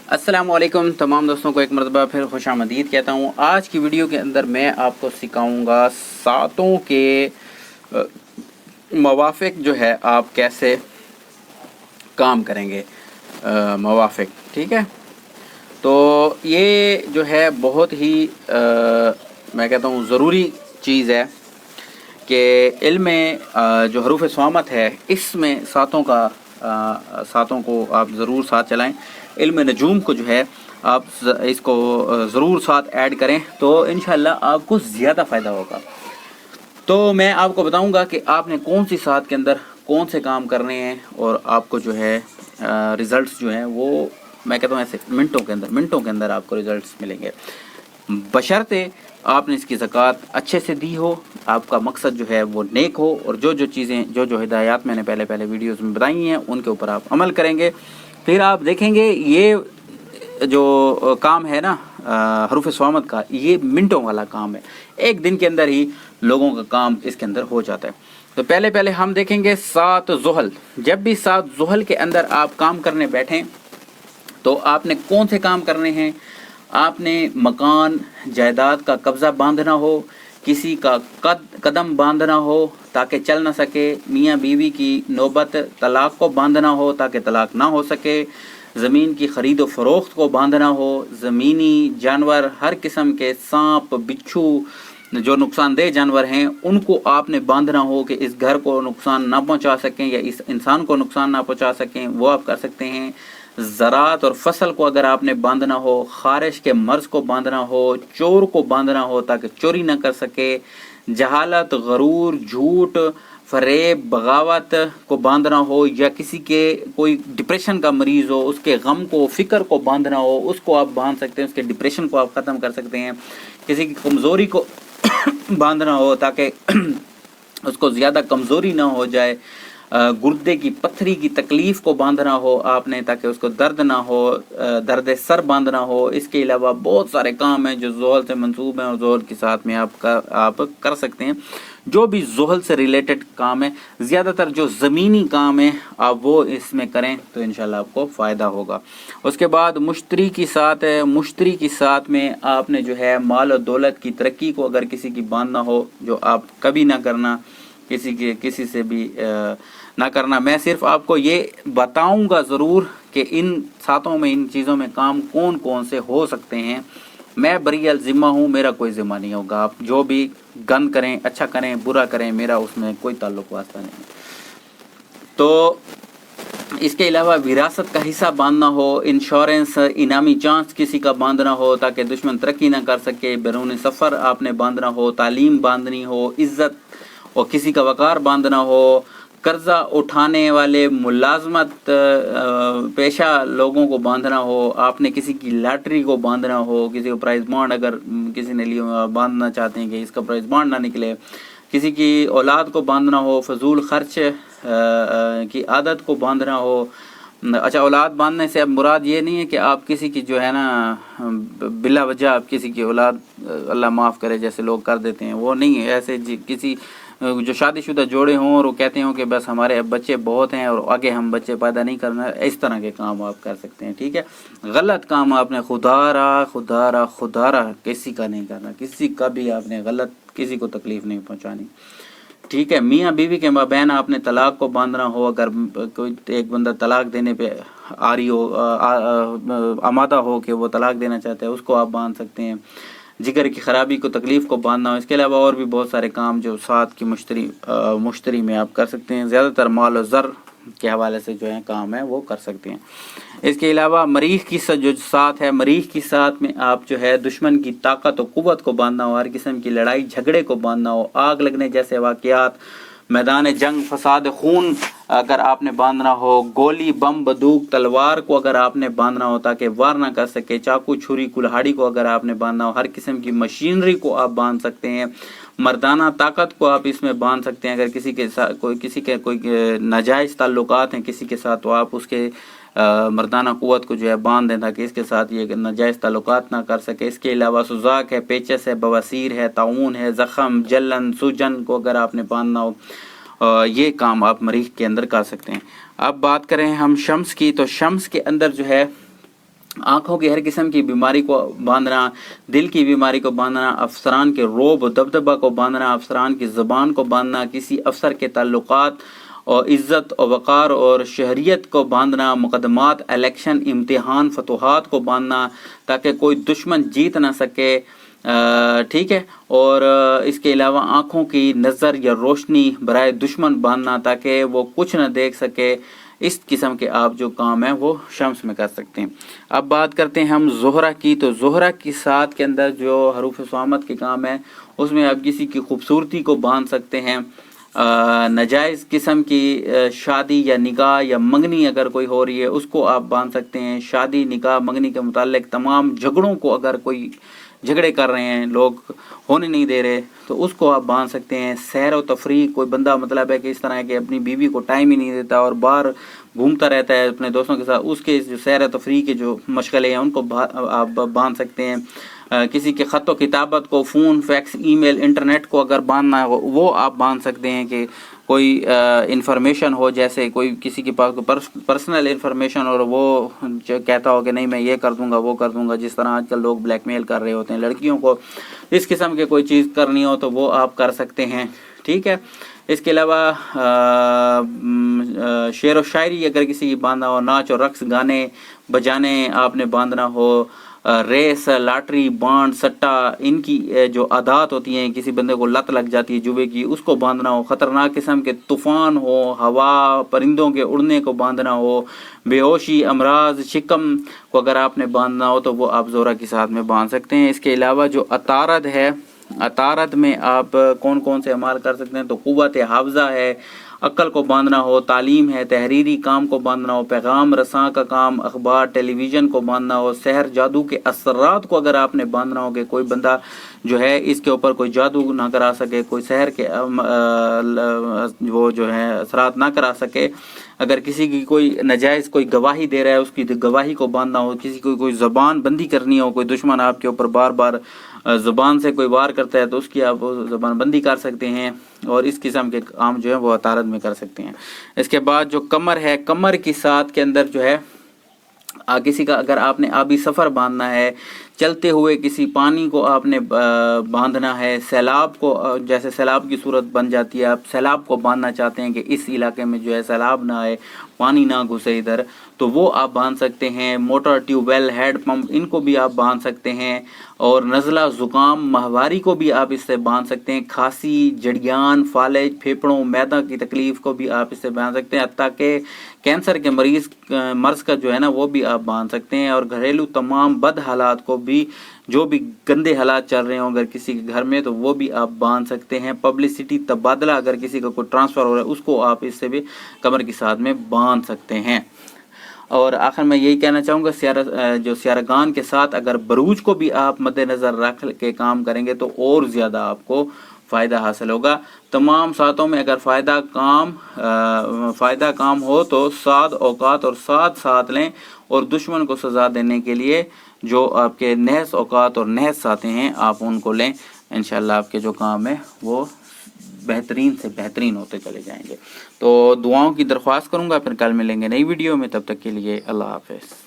अस्सलाम वालेकुम तमाम दोस्तों को एक मरतबा फिर खुश आमदीद कहता हूँ। आज की वीडियो के अंदर मैं आपको सिखाऊंगा सातों के मवाफ़िक जो है आप कैसे काम करेंगे। मवाफ़िक, ठीक है। तो ये जो है बहुत ही मैं कहता हूँ ज़रूरी चीज़ है कि इल्म जो हरूफ स्वामत है इसमें सातों को आप ज़रूर साथ चलाएं। इल्म नजूम को जो है आप इसको ज़रूर साथ ऐड करें तो इंशाअल्लाह आपको ज़्यादा फ़ायदा होगा। तो मैं आपको बताऊंगा कि आपने कौन सी साथ के अंदर कौन से काम करने हैं और आपको जो है रिज़ल्ट्स जो हैं वो मैं कहता हूँ ऐसे मिनटों के अंदर आपको रिज़ल्ट्स मिलेंगे, बशर्ते आपने इसकी ज़कात अच्छे से दी हो, आपका मकसद जो है वो नेक हो और जो चीज़ें जो हिदायत मैंने पहले वीडियोज़ में बताई हैं उनके ऊपर आप अमल करेंगे। फिर आप देखेंगे ये जो काम है ना हरूफ स्वामत का, ये मिनटों वाला काम है, एक दिन के अंदर ही लोगों का काम इसके अंदर हो जाता है। तो पहले हम देखेंगे 7 ज़ुहल। जब भी 7 ज़ुहल के अंदर आप काम करने बैठें तो आपने कौन से काम करने हैं। आपने मकान जायदाद का कब्ज़ा बांधना हो, किसी का कदम बांधना हो ताकि चल ना सके, मियाँ बीवी की नौबत तलाक़ को बांधना हो ताकि तलाक़ ना हो सके, ज़मीन की ख़रीद व फ़रोख्त को बांधना हो, ज़मीनी जानवर हर किस्म के सांप बिच्छू जो नुकसानदेह जानवर हैं उनको आपने बांधना हो कि इस घर को नुकसान ना पहुंचा सकें या इस इंसान को नुकसान ना पहुंचा सकें, वो आप कर सकते हैं। ज़रात और फसल को अगर आपने बांधना हो, ख़ारिश के मर्ज़ को बांधना हो, चोर को बांधना हो ताकि चोरी ना कर सके, जहालत, गरूर, झूठ, फरेब, बगावत को बांधना हो, या किसी के कोई डिप्रेशन का मरीज़ हो उसके गम को फ़िक्र को बांधना हो, उसको आप बांध सकते हैं, उसके डिप्रेशन को आप ख़त्म कर सकते हैं। किसी की कमज़ोरी को बांधना हो ताकि उसको ज़्यादा कमज़ोरी ना हो जाए, गुर्दे की पत्थरी की तकलीफ़ को बांधना हो आपने ताकि उसको दर्द ना हो, दर्द सर बांधना हो। इसके अलावा बहुत सारे काम हैं जो ज़ुहल से मंसूब हैं और ज़ुहल के साथ में आप कर सकते हैं। जो भी ज़ुहल से रिलेटेड काम है, ज़्यादातर जो ज़मीनी काम है आप वो इसमें करें तो इंशाल्लाह आपको फ़ायदा होगा। उसके बाद मुश्तरी की साथ है। मुश्तरी की साथ में आपने जो है माल और दौलत की तरक्की को अगर किसी की बांधना हो, जो आप कभी ना करना, किसी से भी ना करना। मैं सिर्फ आपको ये बताऊंगा ज़रूर कि इन सातों में, इन चीज़ों में काम कौन कौन से हो सकते हैं। मैं बरी अल ज़िम्मा हूँ, मेरा कोई ज़िम्मा नहीं होगा। आप जो भी गंद करें, अच्छा करें, बुरा करें, मेरा उसमें कोई ताल्लुक़ वास्ता नहीं। तो इसके अलावा विरासत का हिस्सा बांधना हो, इंश्योरेंस, इनामी चांस किसी का बांधना हो ताकि दुश्मन तरक्की ना कर सके, बैरून सफ़र आपने बांधना हो, तालीम बांधनी हो, इज़्ज़त और किसी का वक़ार बांधना हो, कर्ज़ा उठाने वाले मुलाजमत पेशा लोगों को बांधना हो, आपने किसी की लॉटरी को बांधना हो, किसी को प्राइज़ बॉन्ड अगर किसी ने लिए बांधना चाहते हैं कि इसका प्राइज़ बॉन्ड ना निकले, किसी की औलाद को बांधना हो, फजूल खर्च की आदत को बांधना हो। अच्छा, औलाद बांधने से अब मुराद ये नहीं है कि आप किसी की जो है ना बिला वजह आप किसी की औलाद, अल्लाह माफ़ करे, जैसे लोग कर देते हैं, वो नहीं है। ऐसे किसी जो शादीशुदा जोड़े हों और वो कहते हों कि बस हमारे अब बच्चे बहुत हैं और आगे हम बच्चे पैदा नहीं करना, इस तरह के काम आप कर सकते हैं, ठीक है। गलत काम आपने खुदारा किसी का नहीं करना, किसी का भी आपने गलत किसी को तकलीफ़ नहीं पहुंचानी, ठीक है। मियाँ बीवी के माबैन आपने तलाक को बांधना हो, अगर कोई एक बंदा तलाक देने पे आ रही हो, आमादा हो कि वो तलाक देना चाहता है, उसको आप बांध सकते हैं। जिगर की ख़राबी को, तकलीफ़ को बांधना हो। इसके अलावा और भी बहुत सारे काम जो साथ की मुश्तरी में आप कर सकते हैं। ज़्यादातर माल और ज़र के हवाले से जो है काम है वो कर सकते हैं। इसके अलावा मरीख़ की जो साथ है, मरीख़ की साथ में आप जो है दुश्मन की ताकत और क़ुव्वत को बांधना हो, हर किस्म की लड़ाई झगड़े को बांधना हो, आग लगने जैसे वाक़यात, मैदान जंग, फसाद खून अगर आपने बांधना हो, गोली, बम, बंदूक, तलवार को अगर आपने बांधना हो ताकि वार ना कर सके, चाकू, छुरी, कुल्हाड़ी को अगर आपने बांधना हो, हर किस्म की मशीनरी को आप बांध सकते हैं। मर्दाना ताकत को आप इसमें बांध सकते हैं। अगर किसी के साथ कोई नाजायज़ ताल्लुकात हैं किसी के साथ, तो आप उसके मर्दाना क़ुव्वत को जो है बांध दें ताकि इसके साथ ये नाजायज़ ताल्लुकात ना कर सके। इसके अलावा सुज़ाक है, पेचस है, बवासीर है, ताउन है, ज़ख़म, जलन, सूजन को अगर आपने बांधना हो, ये काम आप मरीख़ के अंदर कर सकते हैं। अब बात करें हम शम्स की, तो शम्स के अंदर जो है आँखों की हर किस्म की बीमारी को बांधना, दिल की बीमारी को बांधना, अफसरान के रोब दबदबा को बांधना, अफसरान की ज़बान को बांधना, किसी अफसर के ताल्लुकात और इज़्ज़त और वक़ार और शहरियत को बांधना, मुकदमात, इलेक्शन, इम्तिहान, फतूहात को बांधना ताकि कोई दुश्मन जीत ना सके, ठीक है। और इसके अलावा आँखों की नज़र या रोशनी बराए दुश्मन बांधना ताकि वो कुछ न देख सके। इस किस्म के आप जो काम हैं वो शम्स में कर सकते हैं। अब बात करते हैं हम ज़ोहरा की। तो ज़ोहरा की साथ के अंदर जो हरूफ स्वामत के काम है उसमें आप किसी की खूबसूरती को बांध सकते हैं। नाजायज़ किस्म की शादी या निकाह या मंगनी अगर कोई हो रही है उसको आप बांध सकते हैं। शादी, निकाह, मंगनी के मुताल्लिक तमाम झगड़ों को, अगर कोई झगड़े कर रहे हैं, लोग होने नहीं दे रहे, तो उसको आप बांध सकते हैं। सैर व तफरीह, कोई बंदा मतलब है कि इस तरह है कि अपनी बीवी को टाइम ही नहीं देता और बाहर घूमता रहता है अपने दोस्तों के साथ, उसके जो सैर व तफरीह के जो मशगले हैं उनको आप बांध सकते हैं। किसी के ख़त व किताबत को, फ़ोन, फैक्स, ईमेल, इंटरनेट को अगर बांधना है वो आप बांध सकते हैं। कि कोई इंफॉर्मेशन हो, जैसे कोई किसी के पास पर्सनल इंफॉर्मेशन और वो जो कहता हो कि नहीं मैं ये कर दूंगा वो कर दूंगा, जिस तरह आजकल लोग ब्लैकमेल कर रहे होते हैं लड़कियों को, इस किस्म के कोई चीज़ करनी हो तो वो आप कर सकते हैं, ठीक है। इसके अलावा शेर व शायरी अगर किसी की बांधना हो, नाच और रक्स, गाने बजाने आपने बांधना हो, रेस, लॉटरी, बांड, सट्टा, इनकी जो आदत होती हैं, किसी बंदे को लत लग जाती है जुए की, उसको बांधना हो, ख़तरनाक किस्म के तूफ़ान हो, हवा, परिंदों के उड़ने को बांधना हो, बेहोशी, अमराज, शिकम को अगर आपने बांधना हो तो वो आप ज़ोहरा के साथ में बांध सकते हैं। इसके अलावा जो अतारद है, अतारद में आप कौन कौन से अमाल कर सकते हैं, तो क़ुव्वत हाफ़ज़ा है, अक्ल को बांधना हो, तालीम है, तहरीरी काम को बांधना हो, पैगाम रसां का काम, अखबार, टेलीविज़न को बांधना हो, सहर, जादू के असरात को अगर आपने बांधना हो कि कोई बंदा जो है इसके ऊपर कोई जादू ना करा सके, कोई सहर के वो जो है असरात ना करा सके, अगर किसी की कोई नाजायज़ कोई गवाही दे रहा है उसकी गवाही को बांधना हो, किसी को कोई ज़बान बंदी करनी हो, कोई दुश्मन आपके ऊपर बार बार ज़बान से कोई वार करता है तो उसकी आप ज़बान बंदी कर सकते हैं, और इस किस्म के काम जो है वो अतारद में कर सकते हैं। इसके बाद जो कमर है, कमर की साथ के अंदर जो है किसी का अगर आपने आबी सफ़र बांधना है, चलते हुए किसी पानी को आपने बांधना है, सैलाब को, जैसे सैलाब की सूरत बन जाती है, आप सैलाब को बांधना चाहते हैं कि इस इलाके में जो है सैलाब ना आए, पानी ना घुसे इधर, तो वो आप बांध सकते हैं। मोटर, ट्यूबवेल, हेड पंप, इनको भी आप बांध सकते हैं। और नज़ला, ज़ुकाम, माहवारी को भी आप इससे बांध सकते हैं। खांसी, जड़ियान, फालिज, फेफड़ों, मैदा की तकलीफ़ को भी आप इससे बांध सकते हैं। हत्ता कि कैंसर के मर्ज़ का जो है ना वो भी आप बांध सकते हैं। और घरेलू तमाम बद हालात को भी, जो भी गंदे हालात चल रहे हों अगर किसी के घर में, तो वो भी आप बांध सकते हैं। पब्लिसिटी, तबादला, अगर किसी का कोई ट्रांसफ़र हो रहा है उसको आप इससे भी कमर के साथ में बांध सकते हैं। और आखिर में यही कहना चाहूँगा, सियारगान के साथ अगर बरूज को भी आप मद्देनज़र रख के काम करेंगे तो और ज़्यादा आपको फ़ायदा हासिल होगा। तमाम सातों में अगर फ़ायदा काम हो तो 7 औकात और 7 साथ लें, और दुश्मन को सज़ा देने के लिए जो आपके नहस औकात और नहस साथें हैं आप उनको लें। इंशाअल्लाह आपके जो काम है वो बेहतरीन से बेहतरीन होते चले जाएंगे। तो दुआओं की दरख्वास्त करूँगा, फिर कल मिलेंगे नई वीडियो में, तब तक के लिए अल्लाह हाफ़िज़।